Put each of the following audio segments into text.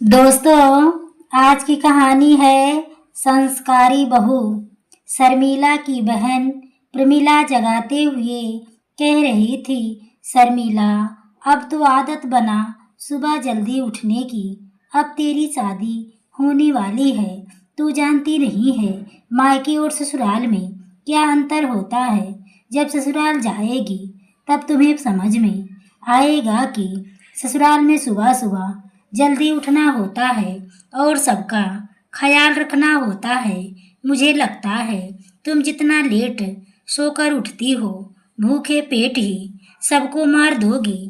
दोस्तों, आज की कहानी है संस्कारी बहू। शर्मिला की बहन प्रमिला जगाते हुए कह रही थी, शर्मिला, अब तो आदत बना सुबह जल्दी उठने की। अब तेरी शादी होने वाली है। तू जानती नहीं है मायके और ससुराल में क्या अंतर होता है। जब ससुराल जाएगी तब तुम्हें समझ में आएगा कि ससुराल में सुबह सुबह जल्दी उठना होता है और सबका ख्याल रखना होता है। मुझे लगता है तुम जितना लेट सोकर उठती हो, भूखे पेट ही सबको मार दोगी।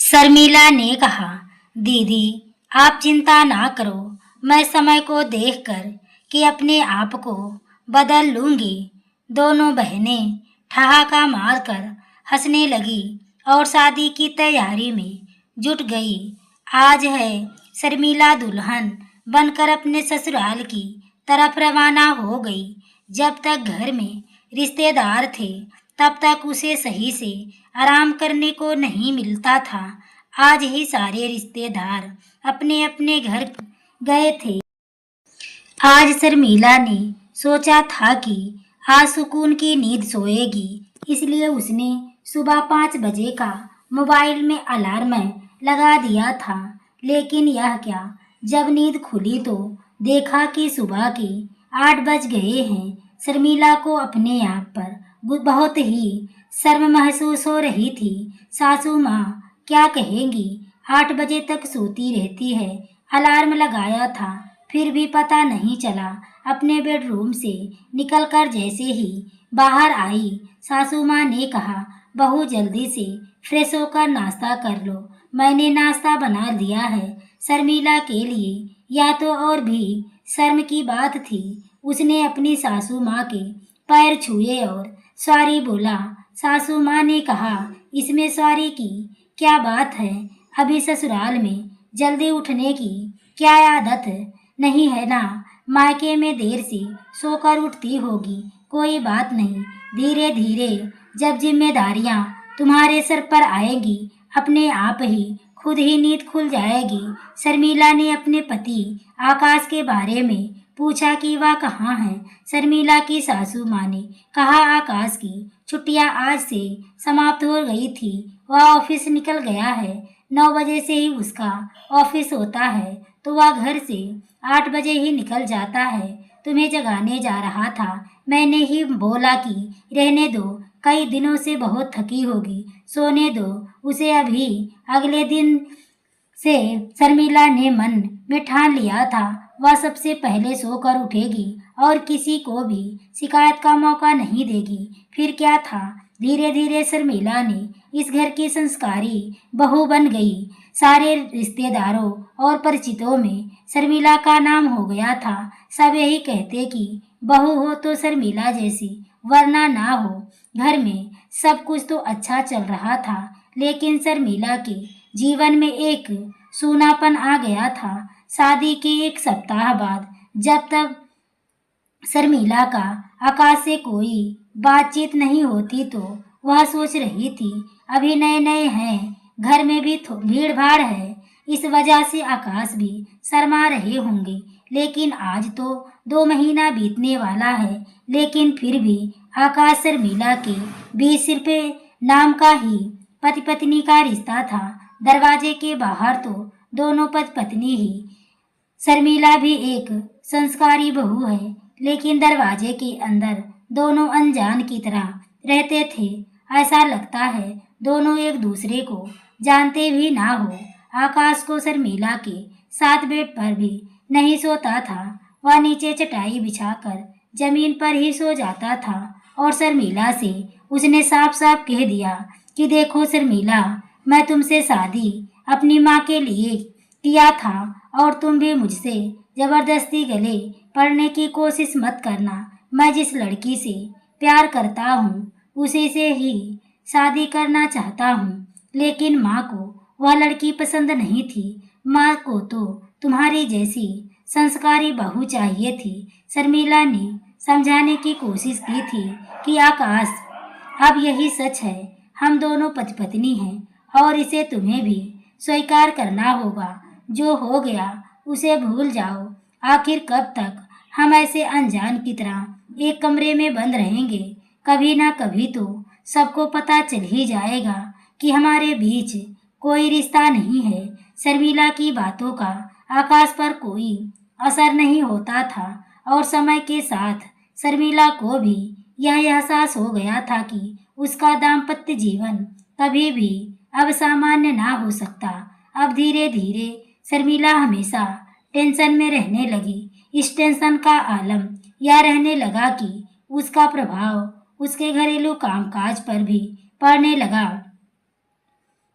शर्मिला ने कहा, दीदी आप चिंता ना करो, मैं समय को देखकर कि अपने आप को बदल लूंगी। दोनों बहनें ठहाका मारकर हंसने लगी और शादी की तैयारी में जुट गई। आज है शर्मिला दुल्हन बनकर अपने ससुराल की तरफ रवाना हो गई। जब तक घर में रिश्तेदार थे तब तक उसे सही से आराम करने को नहीं मिलता था। आज ही सारे रिश्तेदार अपने अपने घर गए थे। आज शर्मिला ने सोचा था कि आज सुकून की नींद सोएगी, इसलिए उसने सुबह 5 बजे का मोबाइल में अलार्म लगा दिया था। लेकिन यह क्या, जब नींद खुली तो देखा कि सुबह के 8 बज गए हैं। शर्मिला को अपने आप पर बहुत ही शर्म महसूस हो रही थी। सासू माँ क्या कहेंगी, 8 बजे तक सोती रहती है। अलार्म लगाया था फिर भी पता नहीं चला। अपने बेडरूम से निकलकर जैसे ही बाहर आई, सासू माँ ने कहा, बहू जल्दी से फ्रेश होकर नाश्ता कर लो। मैंने नाश्ता बना दिया है शर्मिला के लिए। या तो और भी शर्म की बात थी, उसने अपनी सासू माँ के पैर छुए और सॉरी बोला। सासू माँ ने कहा, इसमें सॉरी की क्या बात है, अभी ससुराल में जल्दी उठने की क्या आदत नहीं है ना। मायके में देर से सोकर उठती होगी, कोई बात नहीं। धीरे धीरे जब जिम्मेदारियां तुम्हारे सर पर आएगी, अपने आप ही खुद ही नींद खुल जाएगी। शर्मिला ने अपने पति आकाश के बारे में पूछा कि वह कहाँ है। शर्मिला की सासू माँ ने कहा, आकाश की छुट्टियां आज से समाप्त हो गई थी, वह ऑफिस निकल गया है। 9 बजे से ही उसका ऑफिस होता है तो वह घर से 8 बजे ही निकल जाता है। तुम्हें जगाने जा रहा था, मैंने ही बोला कि रहने दो, कई दिनों से बहुत थकी होगी, सोने दो उसे अभी। अगले दिन से शर्मिला ने मन में ठान लिया था, वह सबसे पहले सोकर उठेगी और किसी को भी शिकायत का मौका नहीं देगी। फिर क्या था, धीरे धीरे शर्मिला ने इस घर की संस्कारी बहू बन गई। सारे रिश्तेदारों और परिचितों में शर्मिला का नाम हो गया था। सब यही कहते कि बहू हो तो शर्मिला जैसी, वरना ना हो। घर में सब कुछ तो अच्छा चल रहा था, लेकिन शर्मिला के जीवन में एक सूनापन आ गया था। शादी के 1 सप्ताह बाद जब तक शर्मिला का आकाश से कोई बातचीत नहीं होती तो वह सोच रही थी, अभी नए नए हैं, घर में भी भीड़ भाड़ है, इस वजह से आकाश भी शर्मा रहे होंगे। लेकिन आज तो 2 महीना बीतने वाला है, लेकिन फिर भी आकाश शर्मिला के बीच सिर्फ नाम का ही पति पत्नी का रिश्ता था। दरवाजे के बाहर तो दोनों पति पत्नी ही। शर्मिला भी एक संस्कारी बहू है, लेकिन दरवाजे के अंदर दोनों अनजान की तरह रहते थे। ऐसा लगता है दोनों एक दूसरे को जानते भी ना हो। आकाश को शर्मिला के साथ बेड पर भी नहीं सोता था, वह नीचे चटाई बिछाकर जमीन पर ही सो जाता था। और शर्मिला से उसने साफ साफ कह दिया कि देखो शर्मिला, मैं तुमसे शादी अपनी माँ के लिए किया था और तुम भी मुझसे जबरदस्ती गले पड़ने की कोशिश मत करना। मैं जिस लड़की से प्यार करता हूँ उसी से ही शादी करना चाहता हूँ, लेकिन माँ को वह लड़की पसंद नहीं थी। माँ को तो तुम्हारी जैसी संस्कारी बहू चाहिए थी। शर्मिला ने समझाने की कोशिश की थी कि आकाश, अब यही सच है, हम दोनों पति पत्नी हैं और इसे तुम्हें भी स्वीकार करना होगा। जो हो गया उसे भूल जाओ। आखिर कब तक हम ऐसे अनजान की तरह एक कमरे में बंद रहेंगे? कभी ना कभी तो सबको पता चल ही जाएगा कि हमारे बीच कोई रिश्ता नहीं है। शर्मिला की बातों का आकाश पर कोई असर नहीं होता था और समय के साथ शर्मिला को भी यह एहसास हो गया था कि उसका दाम्पत्य जीवन कभी भी अब सामान्य ना हो सकता। अब धीरे धीरे शर्मिला हमेशा टेंशन में रहने लगी। इस टेंशन का आलम यह रहने लगा कि उसका प्रभाव उसके घरेलू कामकाज पर भी पड़ने लगा।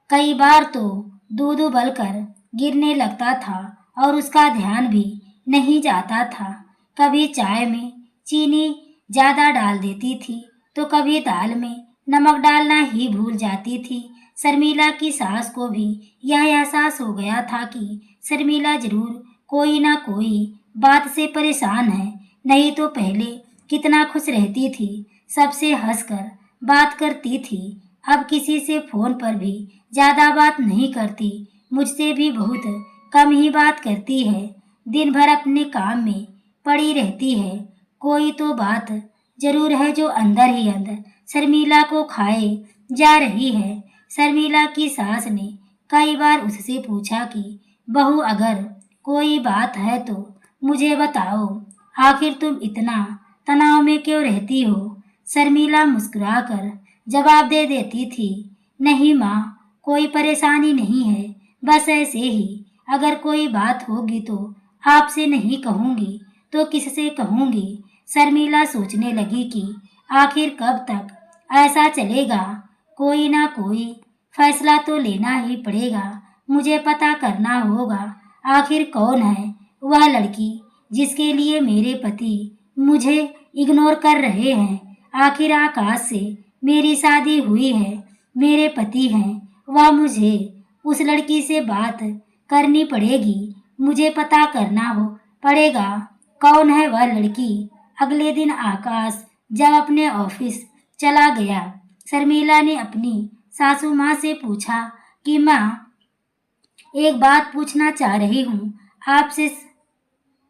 कई बार तो दूध उबलकर गिरने लगता था और उसका ध्यान भी नहीं जाता था। कभी चाय में चीनी ज़्यादा डाल देती थी तो कभी दाल में नमक डालना ही भूल जाती थी। शर्मिला की सास को भी यह एहसास हो गया था कि शर्मिला जरूर कोई ना कोई बात से परेशान है। नहीं तो पहले कितना खुश रहती थी, सबसे हंसकर बात करती थी। अब किसी से फोन पर भी ज़्यादा बात नहीं करती, मुझसे भी बहुत कम ही बात करती है। दिन भर अपने काम में पड़ी रहती है। कोई तो बात जरूर है जो अंदर ही अंदर शर्मिला को खाए जा रही है। शर्मिला की सास ने कई बार उससे पूछा कि बहू अगर कोई बात है तो मुझे बताओ, आखिर तुम इतना तनाव में क्यों रहती हो? शर्मिला मुस्कुराकर जवाब दे देती थी, नहीं माँ, कोई परेशानी नहीं है, बस ऐसे ही। अगर कोई बात होगी तो आपसे नहीं कहूँगी तो किससे कहूँगी? शर्मिला सोचने लगी कि आखिर कब तक ऐसा चलेगा। कोई ना कोई फैसला तो लेना ही पड़ेगा। मुझे पता करना होगा आखिर कौन है वह लड़की जिसके लिए मेरे पति मुझे इग्नोर कर रहे हैं। आखिर आकाश से मेरी शादी हुई है, मेरे पति हैं, वह मुझे उस लड़की से बात करनी पड़ेगी। मुझे पता करना हो पड़ेगा कौन है वह लड़की। अगले दिन आकाश जब अपने ऑफिस चला गया, शर्मिला ने अपनी सासू माँ से पूछा कि माँ, एक बात पूछना चाह रही हूँ आपसे,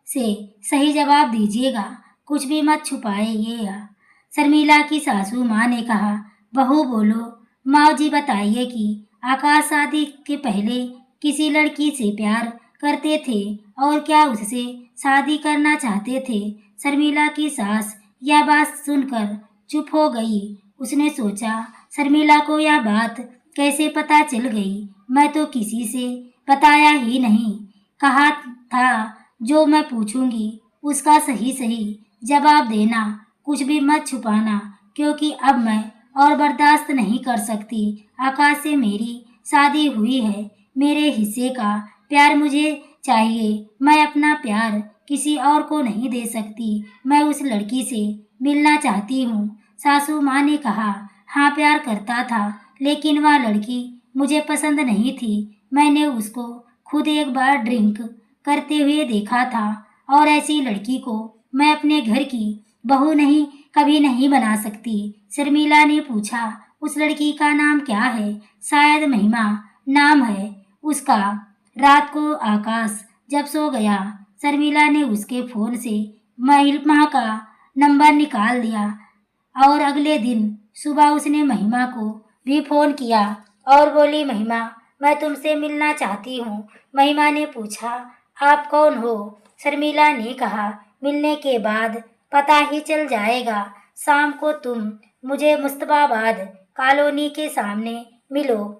सही जवाब दीजिएगा, कुछ भी मत छुपाइएगा। शर्मिला की सासू माँ ने कहा, बहू बोलो। माँ जी बताइए कि आकाश शादी के पहले किसी लड़की से प्यार करते थे और क्या उससे शादी करना चाहते थे? शर्मिला की सास यह बात सुनकर चुप हो गई। उसने सोचा, शर्मिला को यह बात कैसे पता चल गई? मैं तो किसी से बताया ही नहीं। कहा था जो मैं पूछूंगी उसका सही सही जवाब देना, कुछ भी मत छुपाना, क्योंकि अब मैं और बर्दाश्त नहीं कर सकती। आकाश से मेरी शादी हुई है, मेरे हिस्से का प्यार मुझे चाहिए। मैं अपना प्यार किसी और को नहीं दे सकती। मैं उस लड़की से मिलना चाहती हूँ। सासू माँ ने कहा, हाँ प्यार करता था, लेकिन वह लड़की मुझे पसंद नहीं थी। मैंने उसको खुद एक बार ड्रिंक करते हुए देखा था और ऐसी लड़की को मैं अपने घर की बहू नहीं कभी नहीं बना सकती। शर्मिला ने पूछा, उस लड़की का नाम क्या है? शायद महिमा नाम है उसका। रात को आकाश जब सो गया, शर्मिला ने उसके फ़ोन से महिमा का नंबर निकाल दिया और अगले दिन सुबह उसने महिमा को भी फ़ोन किया और बोली, महिमा, मैं तुमसे मिलना चाहती हूँ। महिमा ने पूछा, आप कौन हो? शर्मिला ने कहा, मिलने के बाद पता ही चल जाएगा। शाम को तुम मुझे मुस्तफाबाद कॉलोनी के सामने मिलो।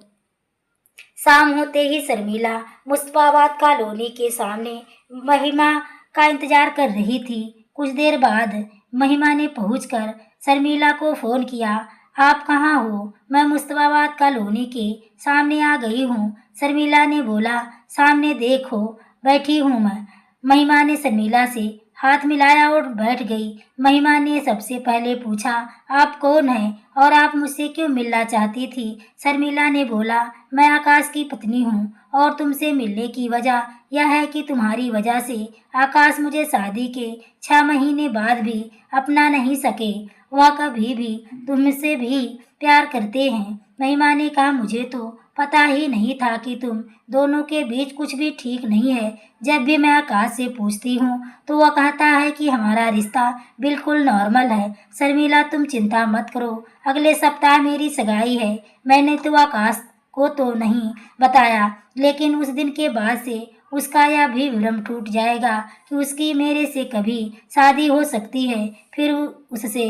शाम होते ही शर्मिला मुस्तफाबाद कॉलोनी के सामने महिमा का इंतजार कर रही थी। कुछ देर बाद महिमा ने पहुंचकर शर्मिला को फ़ोन किया, आप कहाँ हो? मैं मुस्तफाबाद कॉलोनी के सामने आ गई हूँ। शर्मिला ने बोला, सामने देखो बैठी हूँ मैं। महिमा ने शर्मिला से हाथ मिलाया और बैठ गई। महिमा ने सबसे पहले पूछा, आप कौन हैं और आप मुझसे क्यों मिलना चाहती थी? शर्मिला ने बोला, मैं आकाश की पत्नी हूँ और तुमसे मिलने की वजह यह है कि तुम्हारी वजह से आकाश मुझे शादी के 6 महीने बाद भी अपना नहीं सके। वह कभी भी तुमसे भी प्यार करते हैं। महिमा ने कहा, मुझे तो पता ही नहीं था कि तुम दोनों के बीच कुछ भी ठीक नहीं है। जब भी मैं आकाश से पूछती हूँ तो वह कहता है कि हमारा रिश्ता बिल्कुल नॉर्मल है। शर्मिला, तुम चिंता मत करो, अगले सप्ताह मेरी सगाई है। मैंने तो आकाश को तो नहीं बताया, लेकिन उस दिन के बाद से उसका यह भी भ्रम टूट जाएगा कि उसकी मेरे से कभी शादी हो सकती है। फिर उससे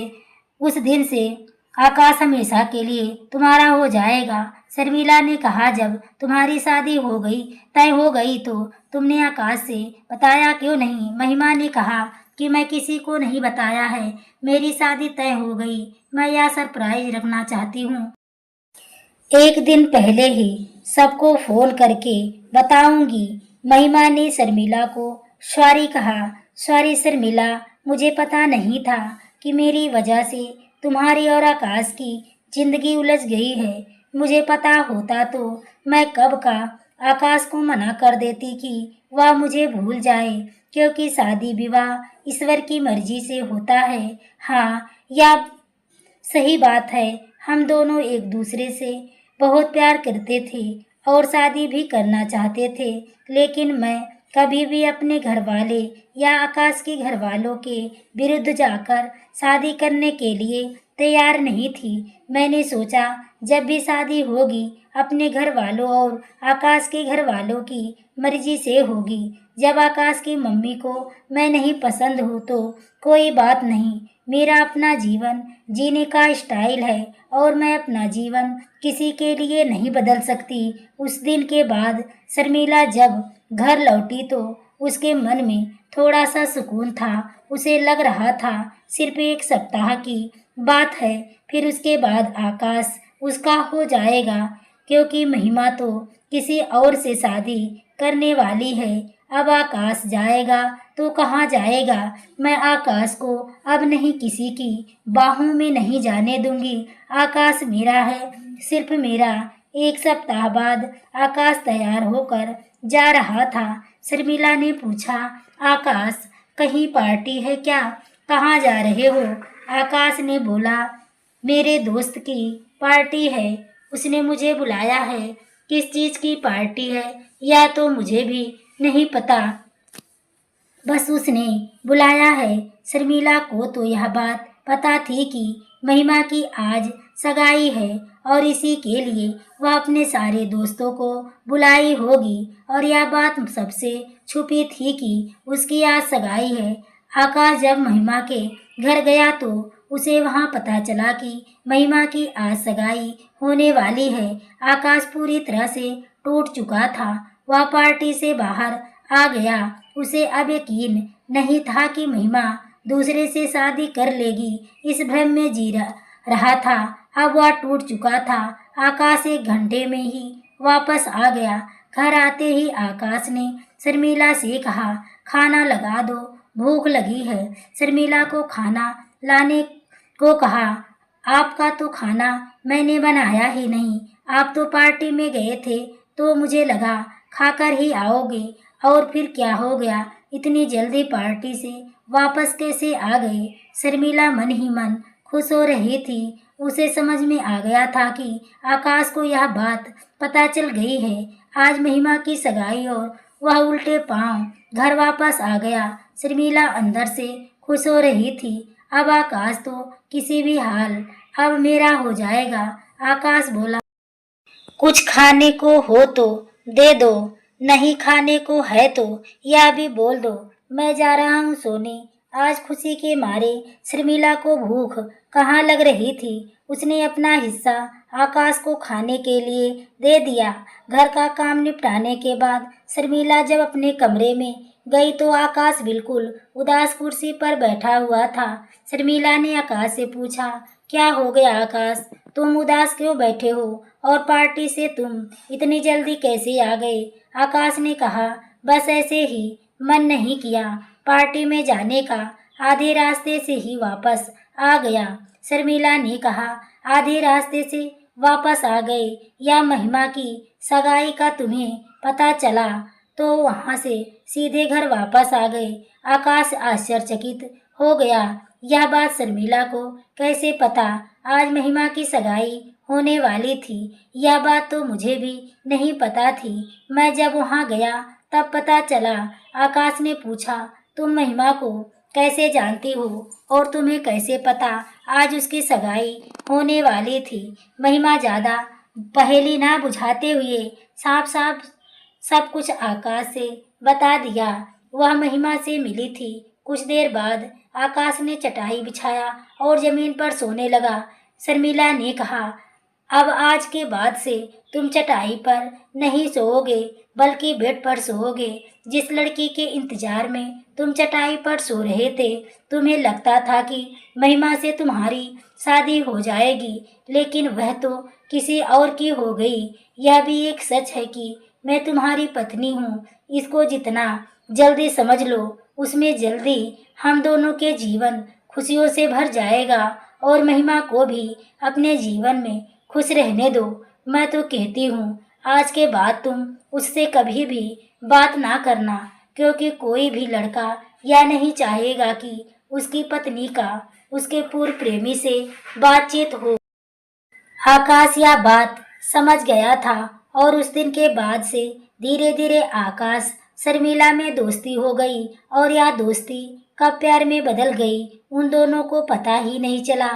उस दिन से आकाश हमेशा के लिए तुम्हारा हो जाएगा। शर्मिला ने कहा, जब तुम्हारी शादी हो गई, तय हो गई, तो तुमने आकाश से बताया क्यों नहीं? महिमा ने कहा कि मैं किसी को नहीं बताया है, मेरी शादी तय हो गई, मैं यह सरप्राइज रखना चाहती हूँ। एक दिन पहले ही सबको फोन करके बताऊंगी। महिमा ने शर्मिला को सॉरी कहा। सॉरी शर्मिला, मुझे पता नहीं था कि मेरी वजह से तुम्हारी और आकाश की जिंदगी उलझ गई है। मुझे पता होता तो मैं कब का आकाश को मना कर देती कि वह मुझे भूल जाए, क्योंकि शादी विवाह ईश्वर की मर्जी से होता है। हाँ, यह सही बात है, हम दोनों एक दूसरे से बहुत प्यार करते थे और शादी भी करना चाहते थे, लेकिन मैं कभी भी अपने घर वाले या आकाश के घर वालों के विरुद्ध जाकर शादी करने के लिए तैयार नहीं थी। मैंने सोचा जब भी शादी होगी अपने घर वालों और आकाश के घर वालों की मर्जी से होगी। जब आकाश की मम्मी को मैं नहीं पसंद हूँ तो कोई बात नहीं, मेरा अपना जीवन जीने का स्टाइल है और मैं अपना जीवन किसी के लिए नहीं बदल सकती। उस दिन के बाद शर्मिला जब घर लौटी तो उसके मन में थोड़ा सा सुकून था। उसे लग रहा था सिर्फ एक सप्ताह की बात है, फिर उसके बाद आकाश उसका हो जाएगा, क्योंकि महिमा तो किसी और से शादी करने वाली है। अब आकाश जाएगा तो कहाँ जाएगा? मैं आकाश को अब नहीं किसी की बाहों में नहीं जाने दूंगी। आकाश मेरा है, सिर्फ मेरा। एक सप्ताह बाद आकाश तैयार होकर जा रहा था। शर्मिला ने पूछा, आकाश, कहीं पार्टी है क्या? कहाँ जा रहे हो? आकाश ने बोला, मेरे दोस्त की पार्टी है, उसने मुझे बुलाया है। किस चीज़ की पार्टी है या तो मुझे भी नहीं पता, बस उसने बुलाया है। शर्मिला को तो यह बात पता थी कि महिमा की आज सगाई है और इसी के लिए वह अपने सारे दोस्तों को बुलाई होगी, और यह बात सबसे छुपी थी कि उसकी आज सगाई है। आकाश जब महिमा के घर गया तो उसे वहां पता चला कि महिमा की आज सगाई होने वाली है। आकाश पूरी तरह से टूट चुका था। वह पार्टी से बाहर आ गया। उसे अब यकीन नहीं था कि महिमा दूसरे से शादी कर लेगी। इस भ्रम में जी रहा था। अब वह टूट चुका था। आकाश 1 घंटे में ही वापस आ गया। घर आते ही आकाश ने शर्मिला से कहा, खाना लगा दो, भूख लगी है। शर्मिला को खाना लाने को कहा। आपका तो खाना मैंने बनाया ही नहीं, आप तो पार्टी में गए थे तो मुझे लगा खाकर ही आओगे। और फिर क्या हो गया, इतनी जल्दी पार्टी से वापस कैसे आ गए? शर्मिला मन ही मन खुश हो रही थी। उसे समझ में आ गया था कि आकाश को यह बात पता चल गई है। आज महिमा की सगाई और वह उल्टे पांव घर वापस आ गया। शर्मिला अंदर से खुश हो रही थी। अब आकाश तो किसी भी हाल अब मेरा हो जाएगा। आकाश बोला, कुछ खाने को हो तो दे दो, नहीं खाने को है तो यह भी बोल दो, मैं जा रहा हूँ सोने। आज खुशी के मारे शर्मिला को भूख कहाँ लग रही थी। उसने अपना हिस्सा आकाश को खाने के लिए दे दिया। घर का काम निपटाने के बाद शर्मिला जब अपने कमरे में गई तो आकाश बिल्कुल उदास कुर्सी पर बैठा हुआ था। शर्मिला ने आकाश से पूछा, क्या हो गया आकाश, तुम उदास क्यों बैठे हो और पार्टी से तुम इतनी जल्दी कैसे आ गए? आकाश ने कहा, बस ऐसे ही मन नहीं किया पार्टी में जाने का, आधे रास्ते से ही वापस आ गया। शर्मिला ने कहा, आधे रास्ते से वापस आ गए या महिमा की सगाई का तुम्हें पता चला तो वहां से सीधे घर वापस आ गए? आकाश आश्चर्यचकित हो गया। यह बात शर्मिला को कैसे पता? आज महिमा की सगाई होने वाली थी। यह बात तो मुझे भी नहीं पता थी। मैं जब वहाँ गया तब पता चला। आकाश ने पूछा, तुम महिमा को कैसे जानती हो और तुम्हें कैसे पता आज उसकी सगाई होने वाली थी? महिमा ज़्यादा पहेली ना बुझाते हुए साफ साफ सब कुछ आकाश से बता दिया। वह महिमा से मिली थी। कुछ देर बाद आकाश ने चटाई बिछाया और जमीन पर सोने लगा। शर्मिला ने कहा, अब आज के बाद से तुम चटाई पर नहीं सोओगे बल्कि बेड पर सोओगे। जिस लड़की के इंतजार में तुम चटाई पर सो रहे थे, तुम्हें लगता था कि महिमा से तुम्हारी शादी हो जाएगी, लेकिन वह तो किसी और की हो गई। यह भी एक सच है कि मैं तुम्हारी पत्नी हूँ। इसको जितना जल्दी समझ लो, उसमें जल्दी हम दोनों के जीवन खुशियों से भर जाएगा और महिमा को भी अपने जीवन में खुश रहने दो। मैं तो कहती हूँ आज के बाद तुम उससे कभी भी बात ना करना, क्योंकि कोई भी लड़का यह नहीं चाहेगा कि उसकी पत्नी का उसके पूर्व प्रेमी से बातचीत हो। आकाश यह बात समझ गया था और उस दिन के बाद से धीरे धीरे आकाश शर्मिला में दोस्ती हो गई और यह दोस्ती कब प्यार में बदल गई उन दोनों को पता ही नहीं चला।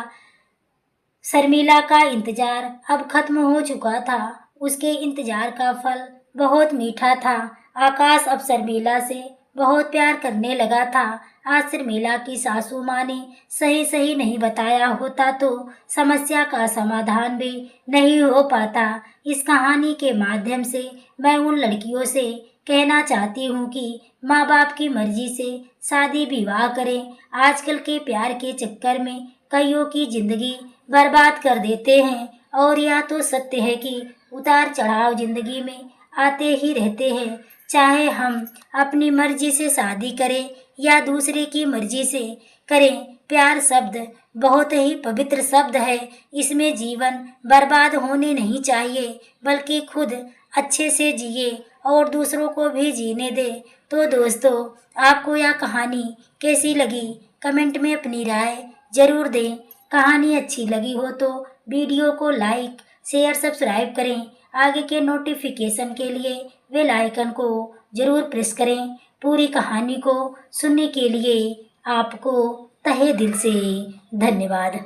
शर्मिला का इंतजार अब खत्म हो चुका था। उसके इंतजार का फल बहुत मीठा था। आकाश अब शर्मिला से बहुत प्यार करने लगा था। आज शर्मिला की सासू माँ ने सही सही नहीं बताया होता तो समस्या का समाधान भी नहीं हो पाता। इस कहानी के माध्यम से मैं उन लड़कियों से कहना चाहती हूँ कि माँ बाप की मर्जी से शादी विवाह करें। आजकल के प्यार के चक्कर में कईयों की जिंदगी बर्बाद कर देते हैं और यह तो सत्य है कि उतार चढ़ाव जिंदगी में आते ही रहते हैं। चाहे हम अपनी मर्जी से शादी करें या दूसरे की मर्जी से करें, प्यार शब्द बहुत ही पवित्र शब्द है। इसमें जीवन बर्बाद होने नहीं चाहिए, बल्कि खुद अच्छे से जिए और दूसरों को भी जीने दे। तो दोस्तों, आपको यह कहानी कैसी लगी कमेंट में अपनी राय जरूर दें। कहानी अच्छी लगी हो तो वीडियो को लाइक शेयर सब्सक्राइब करें। आगे के नोटिफिकेशन के लिए बेल आइकन को जरूर प्रेस करें। पूरी कहानी को सुनने के लिए आपको तहे दिल से धन्यवाद।